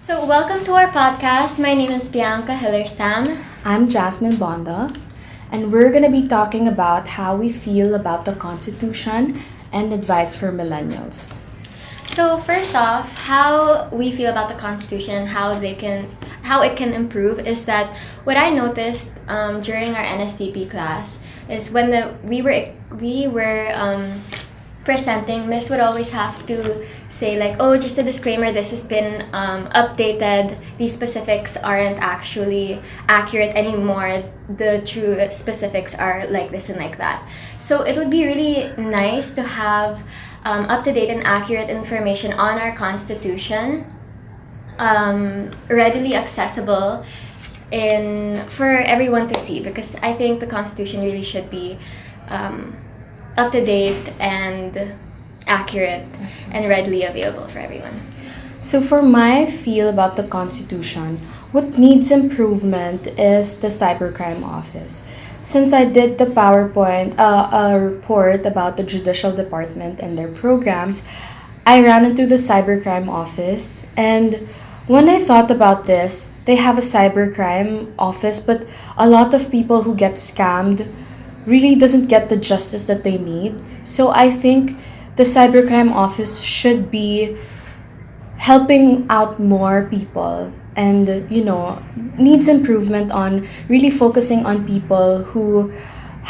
So, welcome to our podcast. My name is Bianca Hillerstam. I'm Jasmine Bonda, and we're going to be talking about how we feel about the Constitution and advice for millennials. So, first off, how we feel about the Constitution and how it can improve is that what I noticed during our NSTP class is when we were presenting, Miss would always have to say like, "Oh, just a disclaimer. This has been updated. These specifics aren't actually accurate anymore. The true specifics are like this and like that." So it would be really nice to have up-to-date and accurate information on our Constitution, readily accessible for everyone to see, because I think the Constitution really should be up to date and accurate and readily available for everyone. So, for my feel about the Constitution, what needs improvement is the Cybercrime Office. Since I did the PowerPoint, a report about the Judicial Department and their programs, I ran into the Cybercrime Office, and when I thought about this, they have a cybercrime office, but a lot of people who get scammed really doesn't get the justice that they need. So I think the cybercrime office should be helping out more people and needs improvement on really focusing on people who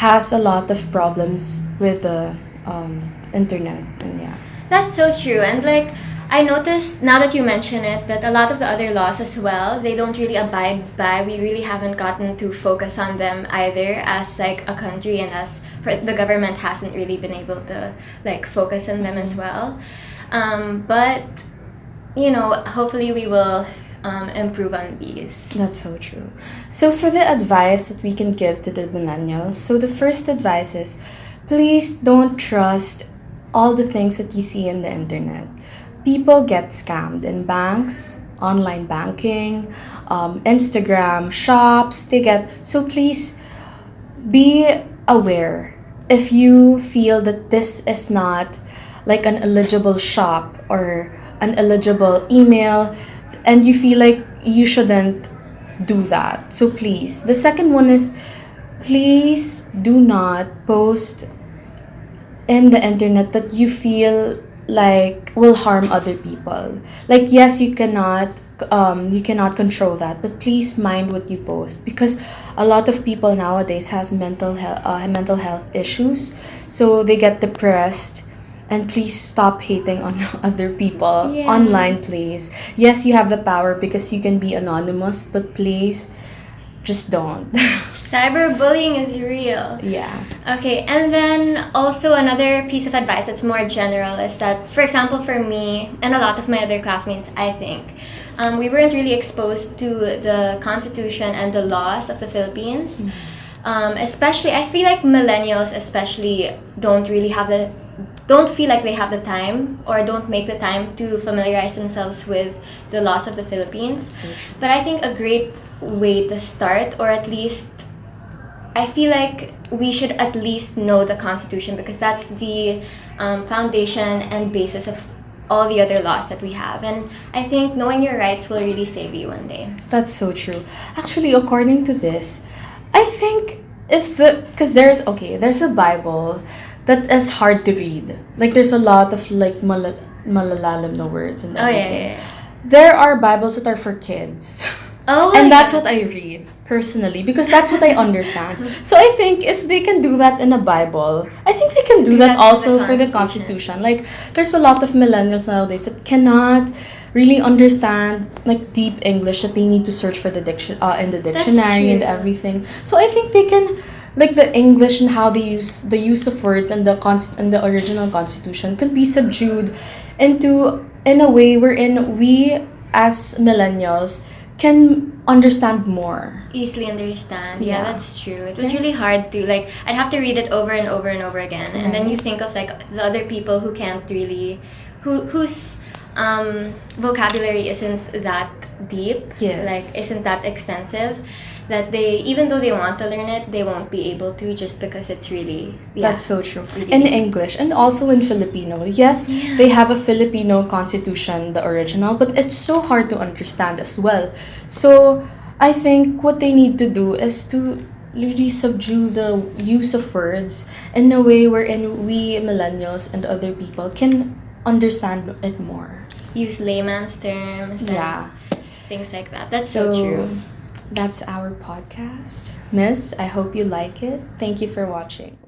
has a lot of problems with the internet. And yeah, That's so true. And like, I noticed now that you mention it that a lot of the other laws as well, they don't really abide by. We really haven't gotten to focus on them either as like a country, and as for the government hasn't really been able to like focus on them as well. But hopefully we will improve on these. that's so true. So for the advice that we can give to the millennials, so the first advice is, please don't trust all the things that you see in the internet. People get scammed in banks, online banking, Instagram shops. So please be aware. If you feel that this is not like an eligible shop or an eligible email, and you feel like you shouldn't do that, so please. The second one is, please do not post in the internet that you feel like will harm other people. Like, yes, you cannot control that, but please mind what you post, because a lot of people nowadays has mental health issues, so they get depressed. And please stop hating on other people online, please. Yes, you have the power because you can be anonymous, but please just don't. Cyberbullying is real. Yeah. Okay, and then also another piece of advice that's more general is that, for example, for me and a lot of my other classmates, I think, we weren't really exposed to the Constitution and the laws of the Philippines. Especially, I feel like millennials especially don't feel like they have the time, or don't make the time to familiarize themselves with the laws of the Philippines. So true. But I think a great way to start, or at least I feel like we should at least know the Constitution, because that's the foundation and basis of all the other laws that we have. And I think knowing your rights will really save you one day. That's so true. Actually, according to this, I think because there's a Bible that is hard to read. Like, there's a lot of like malalalim na words and everything. There are Bibles that are for kids. And that's what I read personally, because that's what I understand. So I think if they can do that in a Bible, I think they can do that also for the Constitution. Like, there's a lot of millennials nowadays that cannot really understand like deep English, that they need to search for the in the dictionary and everything. So I think they can, like, the English and how they use the use of words and the original Constitution could be subdued in a way wherein we as millennials can understand more. Easily understand. Yeah. That's true. It was really hard to, like, I'd have to read it over and over and over again. And then you think of like the other people who can't really, whose vocabulary isn't that deep, Yes. like isn't that extensive, that they, even though they want to learn it, they won't be able to just because it's really, That's so true. really In deep. English and also in Filipino. Yes, they have a Filipino constitution, the original, but it's so hard to understand as well. So I think what they need to do is to really subdue the use of words in a way wherein we millennials and other people can understand it more. Use layman's terms and Yeah. things like that. That's so true. That's our podcast. Miss, I hope you like it. Thank you for watching.